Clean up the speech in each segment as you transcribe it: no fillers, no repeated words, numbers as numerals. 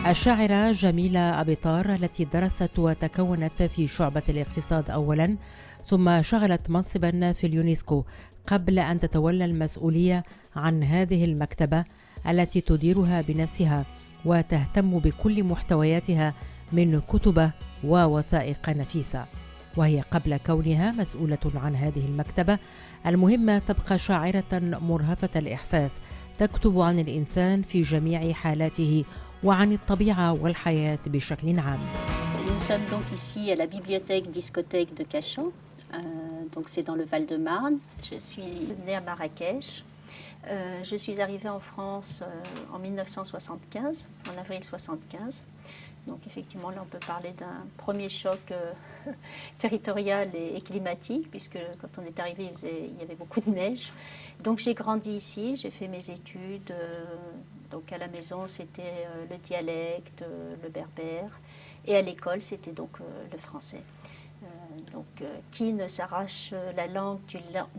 الشاعرة جميلة أبيطار التي درست وتكونت في شعبة الاقتصاد أولا، ثم شغلت منصبا في اليونسكو قبل أن تتولى المسؤولية عن هذه المكتبة التي تديرها بنفسها وتهتم بكل محتوياتها من كتب ووثائق نفيسة. وهي قبل كونها مسؤولة عن هذه المكتبة المهمة تبقى شاعرة مرهفة الإحساس تكتب عن الإنسان في جميع حالاته وعن الطبيعة والحياة بشكل عام. Nous sommes donc ici à la bibliothèque discothèque de Cachan, donc c'est dans le Val-de-Marne. Je suis née à Marrakech. Je suis arrivée en France en 1975, en avril 1975. Donc effectivement, là, on peut parler d'un premier choc territorial et climatique, puisque quand on est arrivé, il y avait beaucoup de neige. Donc j'ai grandi ici, j'ai fait mes études. Donc à la maison, c'était le dialecte, le berbère. Et à l'école, c'était donc le français. Qui ne s'arrache la langue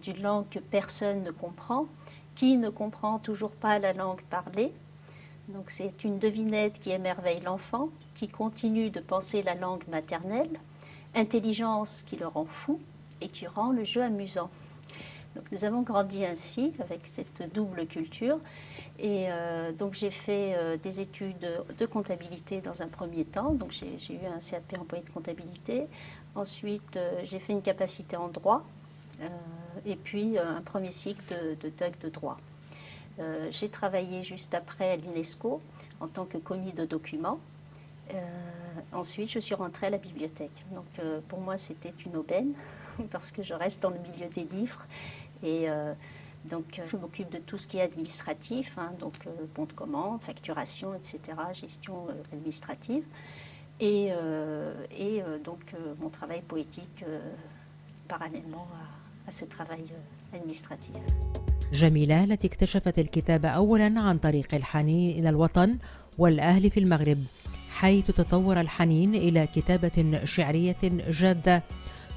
d'une langue que personne ne comprend? Qui ne comprend toujours pas la langue parlée? Donc c'est une devinette qui émerveille l'enfant, qui continue de penser la langue maternelle, intelligence qui le rend fou et qui rend le jeu amusant. Donc nous avons grandi ainsi, avec cette double culture. Et donc j'ai fait des études de comptabilité dans un premier temps. Donc j'ai eu un CAP employé de comptabilité. Ensuite, j'ai fait une capacité en droit. Et puis un premier cycle de DUC de droit. J'ai travaillé juste après à l'UNESCO en tant que commis de documents. Ensuite, je suis rentrée à la bibliothèque. Donc, pour moi, c'était une aubaine parce que je reste dans le milieu des livres. Et donc, je m'occupe de tout ce qui est administratif, donc bon de commande, facturation, etc., gestion administrative. Et donc, mon travail poétique parallèlement à ce travail administratif. جميلة التي اكتشفت الكتابة أولا عن طريق الحنين إلى الوطن والأهل في المغرب، حيث تطور الحنين إلى كتابة شعرية جادة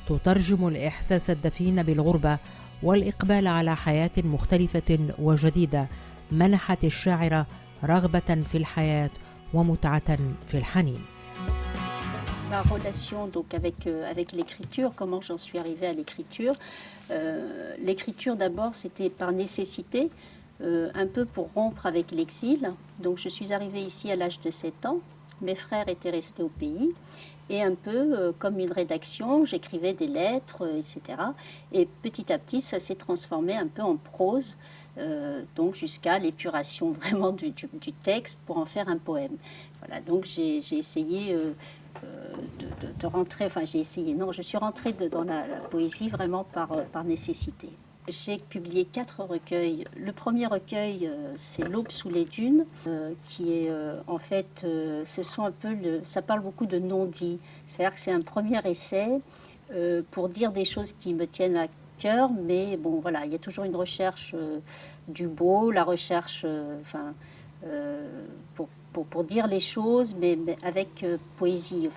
تترجم الإحساس الدفين بالغربة والإقبال على حياة مختلفة وجديدة منحت الشاعرة رغبة في الحياة ومتعة في الحنين. Ma relation donc avec l'écriture, comment j'en suis arrivée à l'écriture. L'écriture d'abord c'était par nécessité, un peu pour rompre avec l'exil. Donc je suis arrivée ici à l'âge de 7 ans, mes frères étaient restés au pays et un peu comme une rédaction, j'écrivais des lettres, etc. Et petit à petit ça s'est transformé un peu en prose, donc jusqu'à l'épuration vraiment du texte pour en faire un poème. Voilà, donc j'ai essayé de rentrer, enfin j'ai essayé, non, je suis rentrée dans la poésie vraiment par nécessité. J'ai publié 4 recueils. Le premier recueil, c'est L'Aube sous les dunes, qui est en fait, ça parle beaucoup de non-dits. C'est-à-dire que c'est un premier essai pour dire des choses qui me tiennent à cœur, mais bon voilà, il y a toujours une recherche du beau, la recherche, pour dire les choses, mais avec poésie,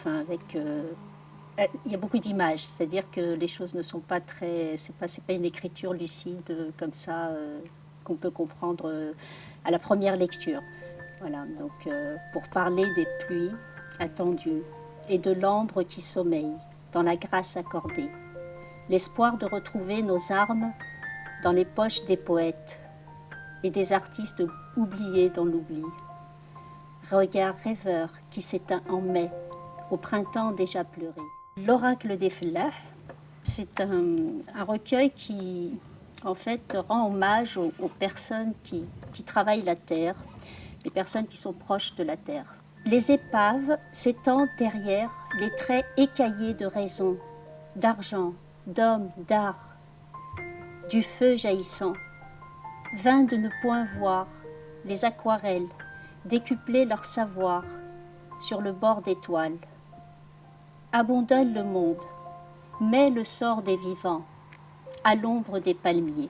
il y a beaucoup d'images, c'est-à-dire que les choses ne sont pas très, c'est pas une écriture lucide comme ça qu'on peut comprendre à la première lecture. Voilà, donc pour parler des pluies attendues et de l'ambre qui sommeille dans la grâce accordée, l'espoir de retrouver nos armes dans les poches des poètes et des artistes oubliés dans l'oubli. Regard rêveur qui s'éteint en mai, au printemps déjà pleuré. L'oracle des Fellah, c'est un recueil qui, en fait, rend hommage aux personnes qui travaillent la terre, les personnes qui sont proches de la terre. Les épaves s'étendent derrière les traits écaillés de raison, d'argent, d'homme, d'art, du feu jaillissant. Vain de ne point voir les aquarelles décupler leur savoir sur le bord des toiles. Abandonne le monde, mets le sort des vivants à l'ombre des palmiers.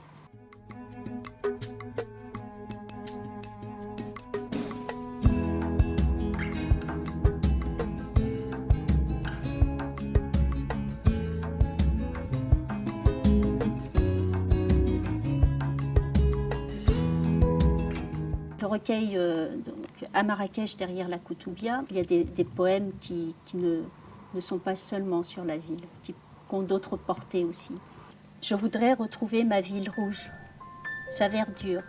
Le recueil à Marrakech, derrière la Koutoubia, il y a des poèmes qui ne sont pas seulement sur la ville, qui ont d'autres portées aussi. Je voudrais retrouver ma ville rouge, sa verdure,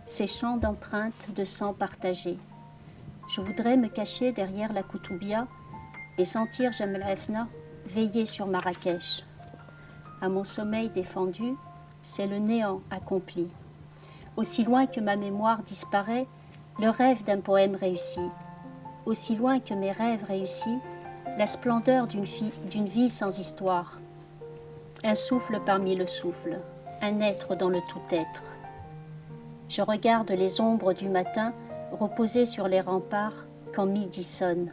ses champs d'empreintes de sang partagés. Je voudrais me cacher derrière la Koutoubia et sentir Jemaa el-Fna veiller sur Marrakech. À mon sommeil défendu, c'est le néant accompli. Aussi loin que ma mémoire disparaît, le rêve d'un poème réussi. Aussi loin que mes rêves réussis, la splendeur d'une vie sans histoire. Un souffle parmi le souffle, un être dans le tout-être. Je regarde les ombres du matin reposer sur les remparts quand midi sonne.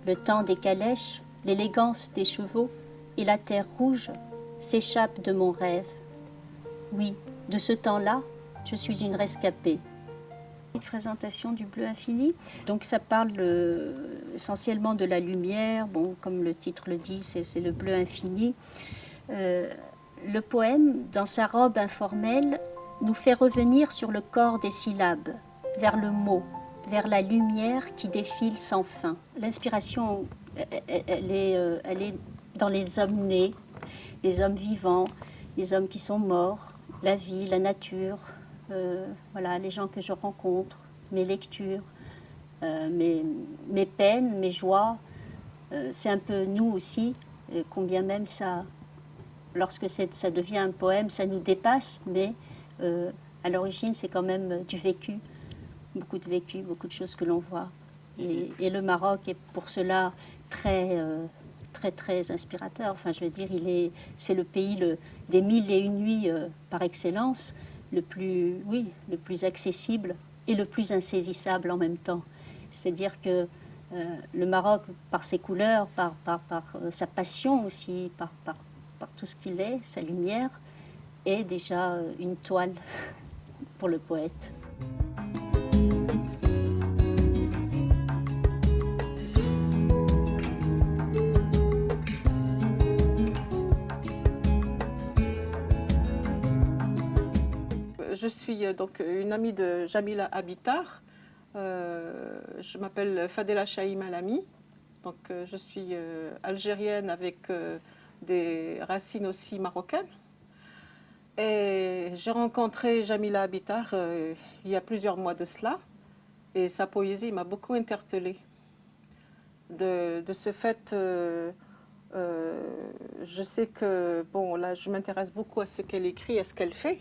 Le temps des calèches, l'élégance des chevaux et la terre rouge s'échappent de mon rêve. Oui, de ce temps-là, je suis une rescapée. Une présentation du bleu infini. Donc ça parle essentiellement de la lumière. Bon, comme le titre le dit, c'est le bleu infini. Le poème, dans sa robe informelle, nous fait revenir sur le corps des syllabes, vers le mot, vers la lumière qui défile sans fin. L'inspiration, elle est dans les hommes nés, les hommes vivants, les hommes qui sont morts, la vie, la nature, voilà, les gens que je rencontre, mes lectures, mes peines, mes joies. C'est un peu nous aussi, combien même ça, lorsque ça devient un poème, ça nous dépasse, mais à l'origine, c'est quand même du vécu, beaucoup de vécu, beaucoup de choses que l'on voit. Et le Maroc est pour cela très, très inspirateur. Enfin, je veux dire, c'est le pays des 1001 nuits par excellence, le plus accessible et le plus insaisissable en même temps. C'est-à-dire que le Maroc, par ses couleurs, par sa passion aussi, par tout ce qu'il est, sa lumière, est déjà une toile pour le poète. Je suis donc une amie de Jamila Abitar. Je m'appelle Fadela Chaïm Alami. Donc, je suis algérienne avec des racines aussi marocaines. Et j'ai rencontré Jamila Abitar il y a plusieurs mois de cela. Et sa poésie m'a beaucoup interpellée. De ce fait, je sais que, bon, là, je m'intéresse beaucoup à ce qu'elle écrit, à ce qu'elle fait.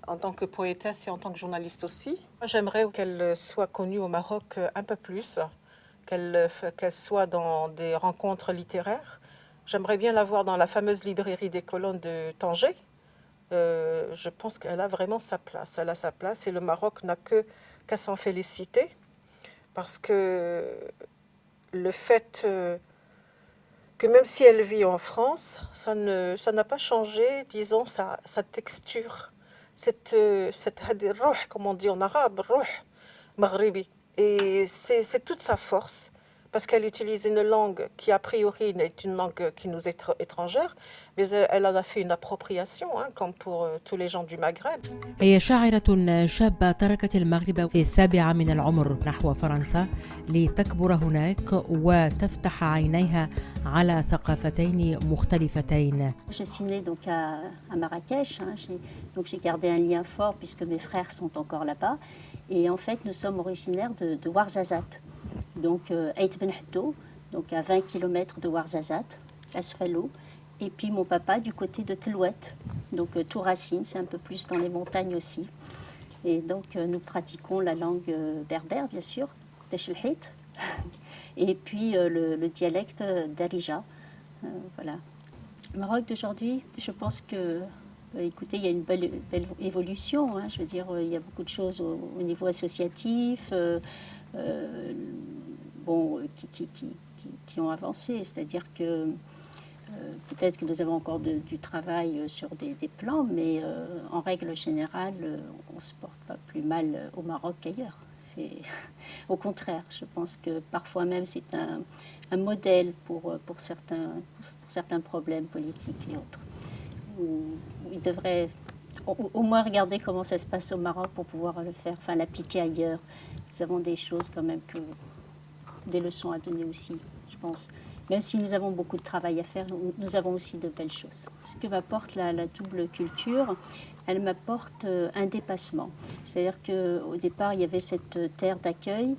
En tant que poétesse et en tant que journaliste aussi. J'aimerais qu'elle soit connue au Maroc un peu plus, qu'elle soit dans des rencontres littéraires. J'aimerais bien la voir dans la fameuse librairie des colonnes de Tanger. Je pense qu'elle a vraiment sa place. Elle a sa place et le Maroc n'a qu'à s'en féliciter parce que le fait que même si elle vit en France, ça n'a pas changé, disons, sa texture, cette rouh, comme on dit en arabe, rouh, maghribi. Et c'est toute sa force, parce qu'elle utilise une langue qui, a priori, est une langue qui nous est étrangère, mais elle en a fait une appropriation, comme pour tous les gens du Maghreb. هي شاعرة شابة تركت المغرب في 7 من العمر نحو فرنسا لتكبر هناك وتفتح عينيها على ثقافتين مختلفتين. Je suis née donc à Marrakech, j'ai gardé un lien fort puisque mes frères sont encore là-bas. Et en fait, nous sommes originaires de Ouarzazate, donc Aït Ben Haddo, donc à 20 km de Ouarzazate, Asfalo. Et puis mon papa du côté de Telouet, donc Touracine, c'est un peu plus dans les montagnes aussi. Et donc nous pratiquons la langue berbère, bien sûr, Techelhit, et puis le dialecte d'Arija. Voilà. Le Maroc d'aujourd'hui, je pense que, écoutez, il y a une belle évolution. Je veux dire, il y a beaucoup de choses au niveau associatif, qui ont avancé. C'est-à-dire que peut-être que nous avons encore du travail sur des plans, mais en règle générale, on ne se porte pas plus mal au Maroc qu'ailleurs. Au contraire, je pense que parfois même c'est un modèle pour certains problèmes politiques et autres. Où il devrait au moins regarder comment ça se passe au Maroc pour pouvoir le faire, enfin l'appliquer ailleurs. Nous avons des choses quand même, des leçons à donner aussi, je pense. Même si nous avons beaucoup de travail à faire, nous avons aussi de belles choses. Ce que m'apporte la double culture, elle m'apporte un dépassement. C'est-à-dire qu'au départ, il y avait cette terre d'accueil.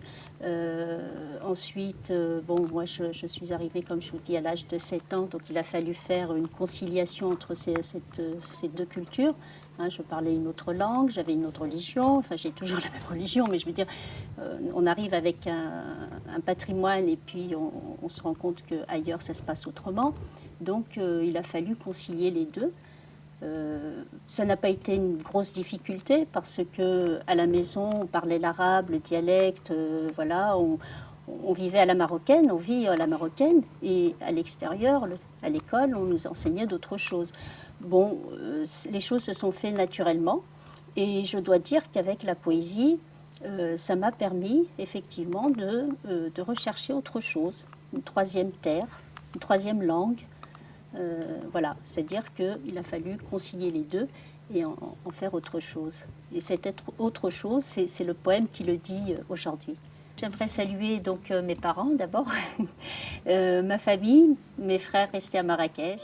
Ensuite, bon, moi, je suis arrivée, comme je vous dis, à l'âge de 7 ans, donc il a fallu faire une conciliation entre ces deux cultures. Hein, je parlais une autre langue, j'avais une autre religion, enfin j'ai toujours la même religion, mais je veux dire, on arrive avec un patrimoine et puis on se rend compte qu'ailleurs ça se passe autrement. Donc il a fallu concilier les deux. Ça n'a pas été une grosse difficulté parce que à la maison on parlait l'arabe, le dialecte, voilà, on vivait à la marocaine, on vit à la marocaine, et à l'extérieur, à l'école, on nous enseignait d'autres choses. Bon, les choses se sont faites naturellement, et je dois dire qu'avec la poésie, ça m'a permis effectivement de rechercher autre chose, une troisième terre, une troisième langue. Voilà, c'est-à-dire qu'il a fallu concilier les deux et en faire autre chose. Et cet autre chose, c'est le poème qui le dit aujourd'hui. J'aimerais saluer donc mes parents d'abord, ma famille, mes frères restés à Marrakech.